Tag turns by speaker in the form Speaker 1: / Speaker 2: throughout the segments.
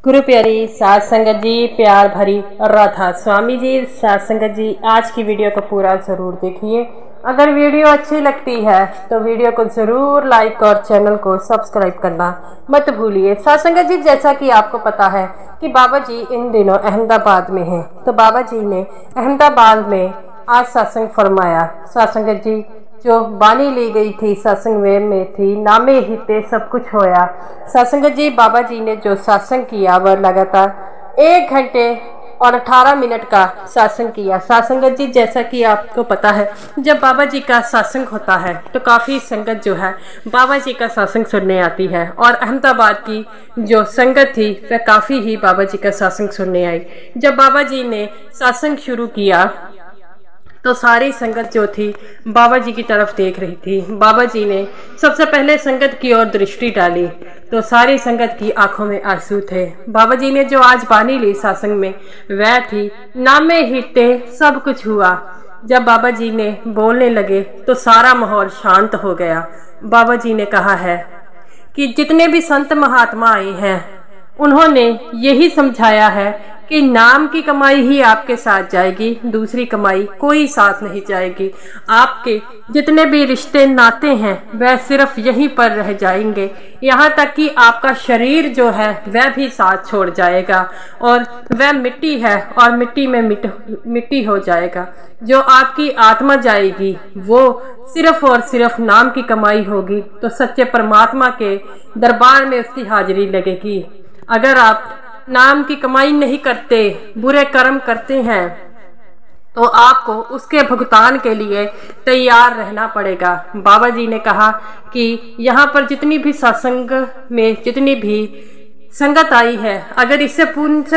Speaker 1: गुरु प्यारी साध संगत जी, प्यार भरी राधा स्वामी जी, साध संगत जी, आज की वीडियो को पूरा जरूर देखिए। अगर वीडियो अच्छी लगती है तो वीडियो को जरूर लाइक और चैनल को सब्सक्राइब करना मत भूलिए। साध संगत जी, जैसा कि आपको पता है कि बाबा जी इन दिनों अहमदाबाद में हैं, तो बाबा जी ने अहमदाबाद में आज सत्संग फरमाया। साध संगत जी, जो बानी ली गई थी सत्संग में थी, नामे हिते सब कुछ होया। सत्संग जी, बाबा जी ने जो सत्संग किया वह लगातार 1 घंटे और 18 मिनट का सत्संग किया। सत्संग जी, जैसा कि आपको पता है, जब बाबा जी का सत्संग होता है तो काफ़ी संगत जो है बाबा जी का सत्संग सुनने आती है, और अहमदाबाद की जो संगत थी वह काफ़ी ही बाबा जी का सत्संग सुनने आई। जब बाबा जी ने सत्संग शुरू किया तो सारी संगत जो थी बाबा जी की तरफ देख रही थी। बाबा जी ने सबसे पहले संगत की ओर दृष्टि डाली तो सारी संगत की आंखों में आंसू थे। बाबा जी ने जो आज बानी ली सत्संग में वह थी, नामे हिते सब कुछ हुआ। जब बाबा जी ने बोलने लगे तो सारा माहौल शांत हो गया। बाबा जी ने कहा है कि जितने भी संत महात्मा आए हैं उन्होंने यही समझाया है कि नाम की कमाई ही आपके साथ जाएगी, दूसरी कमाई कोई साथ नहीं जाएगी। आपके जितने भी रिश्ते नाते हैं वह सिर्फ यहीं पर रह जाएंगे, यहाँ तक कि आपका शरीर जो है वह भी साथ छोड़ जाएगा, और वह मिट्टी है और मिट्टी में मिट्टी हो जाएगा। जो आपकी आत्मा जाएगी वो सिर्फ और सिर्फ नाम की कमाई होगी, तो सच्चे परमात्मा के दरबार में उसकी हाजिरी लगेगी। अगर आप नाम की कमाई नहीं करते, बुरे कर्म करते हैं, तो आपको उसके भुगतान के लिए तैयार रहना पड़ेगा। बाबा जी ने कहा कि यहाँ पर जितनी भी सत्संग में जितनी भी संगत आई है, अगर इससे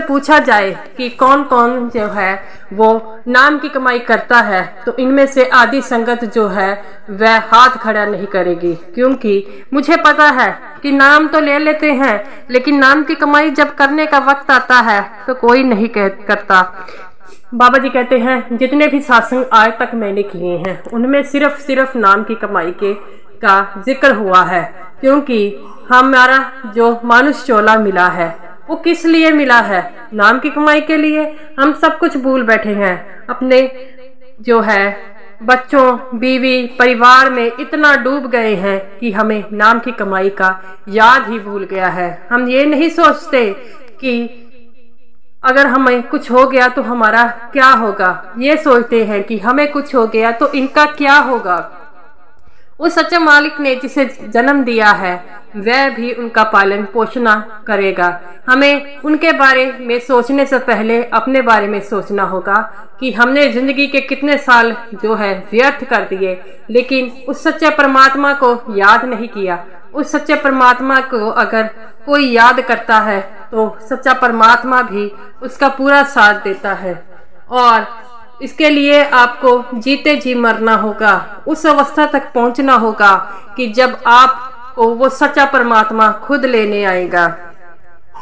Speaker 1: पूछा जाए कि कौन कौन जो है वो नाम की कमाई करता है, तो इनमें से आधी संगत जो है वह हाथ खड़ा नहीं करेगी, क्योंकि मुझे पता है कि नाम तो ले लेते हैं लेकिन नाम की कमाई जब करने का वक्त आता है तो कोई नहीं करता। बाबा जी कहते हैं जितने भी सत्संग आज तक मैंने किए हैं उनमें सिर्फ नाम की कमाई का जिक्र हुआ है, क्योंकि हमारा जो मानुष चोला मिला है वो किस लिए मिला है? नाम की कमाई के लिए। हम सब कुछ भूल बैठे हैं, अपने जो है बच्चों, बीवी, परिवार में इतना डूब गए हैं कि हमें नाम की कमाई का याद ही भूल गया है। हम ये नहीं सोचते कि अगर हमें कुछ हो गया तो हमारा क्या होगा, ये सोचते हैं कि हमें कुछ हो गया तो इनका क्या होगा। उस सच्चे मालिक ने जिसे जन्म दिया है वह भी उनका पालन पोषण करेगा। हमें उनके बारे में सोचने से पहले अपने बारे में सोचना होगा कि हमने जिंदगी के कितने साल जो है व्यर्थ कर दिए, लेकिन उस सच्चे परमात्मा को याद नहीं किया। उस सच्चे परमात्मा को अगर कोई याद करता है तो सच्चा परमात्मा भी उसका पूरा साथ देता है, और इसके लिए आपको जीते जी मरना होगा। उस अवस्था तक पहुंचना होगा कि जब आपको वो सच्चा परमात्मा खुद लेने आएगा।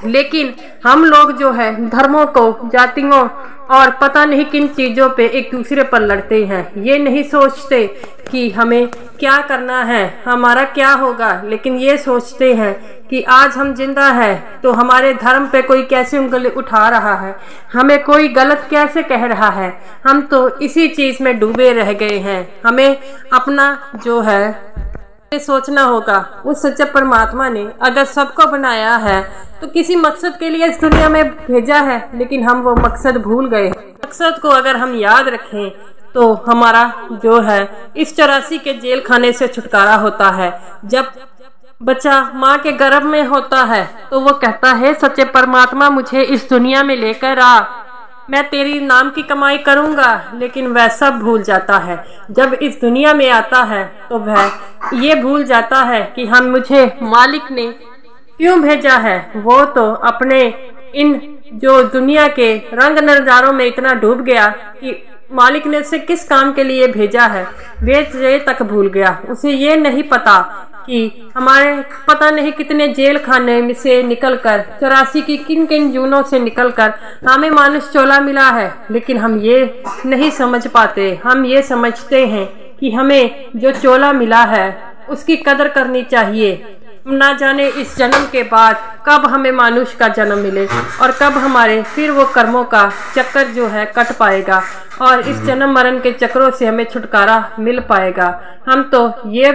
Speaker 1: लेकिन हम लोग जो है धर्मों को, जातियों और पता नहीं किन चीजों पे एक दूसरे पर लड़ते हैं। ये नहीं सोचते कि हमें क्या करना है, हमारा क्या होगा, लेकिन ये सोचते हैं कि आज हम जिंदा है तो हमारे धर्म पे कोई कैसे उंगली उठा रहा है, हमें कोई गलत कैसे कह रहा है। हम तो इसी चीज में डूबे रह गए हैं। हमें अपना जो है सोचना होगा। उस सच्चे परमात्मा ने अगर सबको बनाया है तो किसी मकसद के लिए इस दुनिया में भेजा है, लेकिन हम वो मकसद भूल गए। मकसद को अगर हम याद रखें तो हमारा जो है इस 84 के जेल खाने से छुटकारा होता है। जब बच्चा माँ के गर्भ में होता है तो वो कहता है, सच्चे परमात्मा मुझे इस दुनिया में लेकर आ, मैं तेरी नाम की कमाई करूंगा, लेकिन वह सब भूल जाता है। जब इस दुनिया में आता है तो वह ये भूल जाता है कि मुझे मालिक ने क्यों भेजा है। वो तो अपने इन जो दुनिया के रंग नजारों में इतना डूब गया कि मालिक ने उसे किस काम के लिए भेजा है वे तक भूल गया। उसे ये नहीं पता कि हमारे पता नहीं कितने जेल खाने में से निकलकर 84 की किन किन जूनों से निकलकर हमें मानुष चोला मिला है, लेकिन हम ये नहीं समझ पाते। हम ये समझते हैं कि हमें जो चोला मिला है उसकी कदर करनी चाहिए। ना जाने इस जन्म के बाद कब हमें मानुष का जन्म मिले और कब हमारे फिर वो कर्मों का चक्कर जो है कट पाएगा और इस जन्म मरण के चक्रों से हमें छुटकारा मिल पाएगा। हम तो ये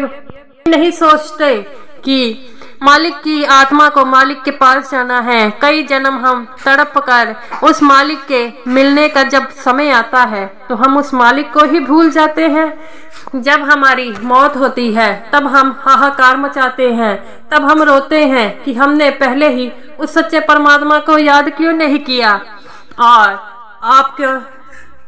Speaker 1: नहीं सोचते कि मालिक की आत्मा को मालिक के पास जाना है। कई जन्म हम तड़प कर उस मालिक के मिलने का जब समय आता है तो हम उस मालिक को ही भूल जाते हैं। जब हमारी मौत होती है तब हम हाहाकार मचाते हैं, तब हम रोते हैं कि हमने पहले ही उस सच्चे परमात्मा को याद क्यों नहीं किया। और आपको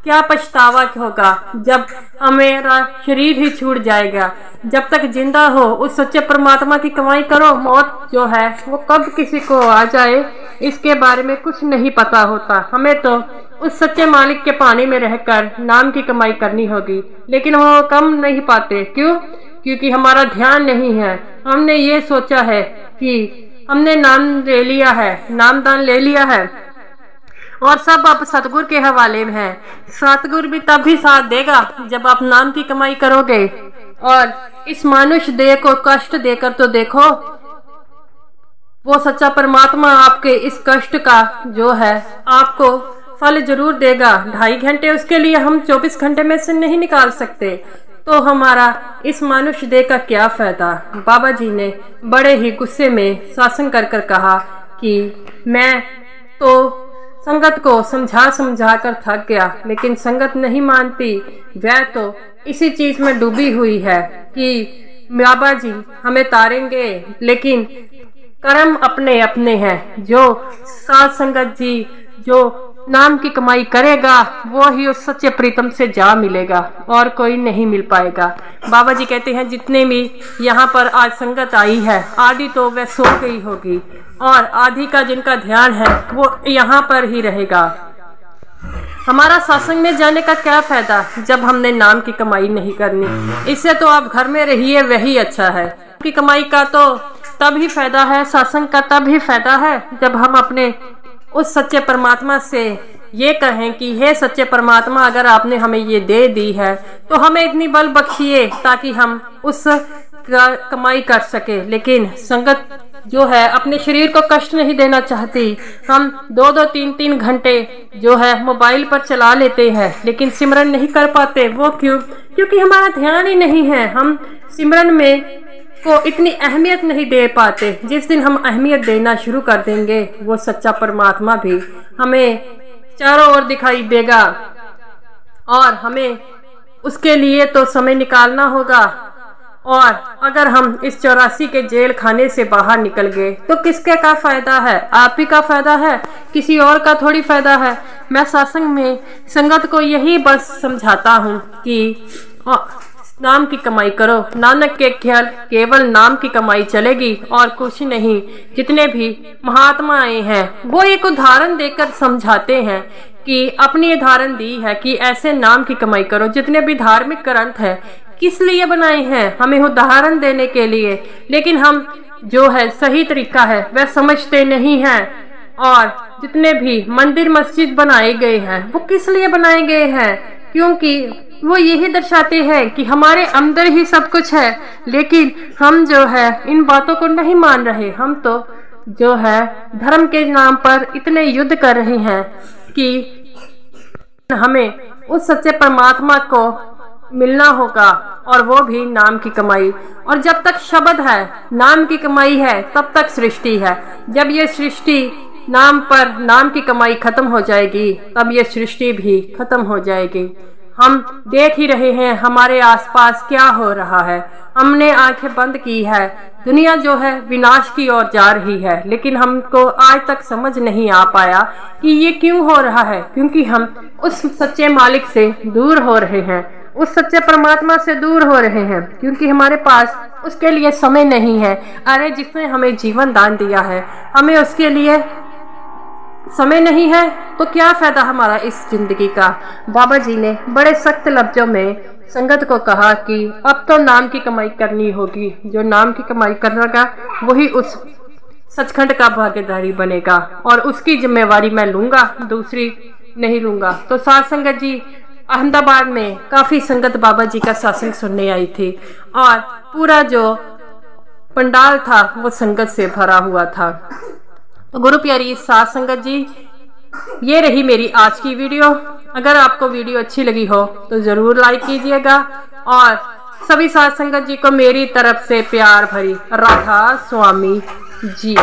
Speaker 1: क्या पछतावा होगा जब हमारा शरीर ही छूट जाएगा। जब तक जिंदा हो उस सच्चे परमात्मा की कमाई करो। मौत जो है वो कब किसी को आ जाए इसके बारे में कुछ नहीं पता होता। हमें तो उस सच्चे मालिक के पानी में रहकर नाम की कमाई करनी होगी, लेकिन वो कम नहीं पाते। क्यों? क्योंकि हमारा ध्यान नहीं है। हमने ये सोचा है कि हमने नाम ले लिया है, नामदान ले लिया है और सब अब सतगुरु के हवाले में है। सतगुरु भी तब भी साथ देगा जब आप नाम की कमाई करोगे। और इस मनुष्य देह को कष्ट देकर तो देखो, वो सच्चा परमात्मा आपके इस कष्ट का जो है आपको फल जरूर देगा। 2.5 घंटे उसके लिए हम 24 घंटे में से नहीं निकाल सकते, तो हमारा इस मनुष्य देह का क्या फायदा। बाबा जी ने बड़े ही गुस्से में शासन कर कहा कि मैं तो संगत को समझा कर थक गया, लेकिन संगत नहीं मानती। वह तो इसी चीज में डूबी हुई है कि बाबा जी हमें तारेंगे, लेकिन कर्म अपने अपने हैं। जो साध संगत जी जो नाम की कमाई करेगा वो ही उस सच्चे प्रीतम से जा मिलेगा और कोई नहीं मिल पाएगा। बाबा जी कहते हैं जितने भी यहाँ पर आज संगत आई है, आधी तो वह सो गई होगी और आधी का जिनका ध्यान है वो यहाँ पर ही रहेगा। हमारा सत्संग में जाने का क्या फायदा जब हमने नाम की कमाई नहीं करनी। इससे तो आप घर में रहिए, वही अच्छा है। की कमाई का तो तब ही फायदा है, सत्संग का तब ही फायदा है जब हम अपने उस सच्चे परमात्मा से ये कहें कि हे सच्चे परमात्मा, अगर आपने हमें ये दे दी है तो हमें इतनी बल बख्शिए ताकि हम उस कमाई कर सके। लेकिन संगत जो है अपने शरीर को कष्ट नहीं देना चाहती। हम 2-2, 3-3 घंटे जो है मोबाइल पर चला लेते हैं, लेकिन सिमरन नहीं कर पाते। वो क्यों? क्योंकि हमारा ध्यान ही नहीं है। हम सिमरन में को इतनी अहमियत नहीं दे पाते। जिस दिन हम अहमियत देना शुरू कर देंगे वो सच्चा परमात्मा भी हमें चारों ओर दिखाई देगा और हमें उसके लिए तो समय निकालना होगा। और अगर हम इस 84 के जेल खाने से बाहर निकल गए तो किसके का फायदा है? आप ही का फायदा है, किसी और का थोड़ी फायदा है। मैं सत्संग में संगत को यही बस समझाता हूँ कि नाम की कमाई करो। नानक के ख्याल केवल नाम की कमाई चलेगी और कुछ नहीं। जितने भी महात्मा आए हैं वो एक उदाहरण देकर समझाते हैं कि अपनी उदाहरण दी है कि ऐसे नाम की कमाई करो। जितने भी धार्मिक ग्रंथ है किस लिए बनाए हैं? हमें उदाहरण देने के लिए। लेकिन हम जो है सही तरीका है वह समझते नहीं हैं। और जितने भी मंदिर मस्जिद बनाए गए हैं वो किस लिए बनाए गए हैं? क्योंकि वो यही दर्शाते हैं कि हमारे अंदर ही सब कुछ है। लेकिन हम जो है इन बातों को नहीं मान रहे। हम तो जो है धर्म के नाम पर इतने युद्ध कर रहे हैं कि हमें उस सच्चे परमात्मा को मिलना होगा, और वो भी नाम की कमाई। और जब तक शब्द है, नाम की कमाई है, तब तक सृष्टि है। जब ये सृष्टि नाम पर नाम की कमाई खत्म हो जाएगी तब ये सृष्टि भी खत्म हो जाएगी। हम देख ही रहे हैं हमारे आसपास क्या हो रहा है। हमने आंखें बंद की है, दुनिया जो है विनाश की ओर जा रही है। लेकिन हमको आज तक समझ नहीं आ पाया कि ये क्यों हो रहा है। क्योंकि हम उस सच्चे मालिक से दूर हो रहे हैं, उस सच्चे परमात्मा से दूर हो रहे हैं, क्योंकि हमारे पास उसके लिए समय नहीं है। अरे जिसने हमें जीवन दान दिया है, हमें उसके लिए समय नहीं है तो क्या फायदा हमारा इस जिंदगी का। बाबा जी ने बड़े सख्त लफ्जों में संगत को कहा कि अब तो नाम की कमाई करनी होगी। जो नाम की कमाई करेगा वही उस सचखंड का भागीदारी बनेगा और उसकी जिम्मेवारी मैं लूंगा, दूसरी नहीं लूंगा। तो साध संगत जी अहमदाबाद में काफी संगत बाबा जी का सत्संग सुनने आई थी और पूरा जो पंडाल था वो संगत से भरा हुआ था। तो गुरु प्यारी साथ संगत जी, ये रही मेरी आज की वीडियो। अगर आपको वीडियो अच्छी लगी हो तो जरूर लाइक कीजिएगा और सभी साथ संगत जी को मेरी तरफ से प्यार भरी राधा स्वामी जी।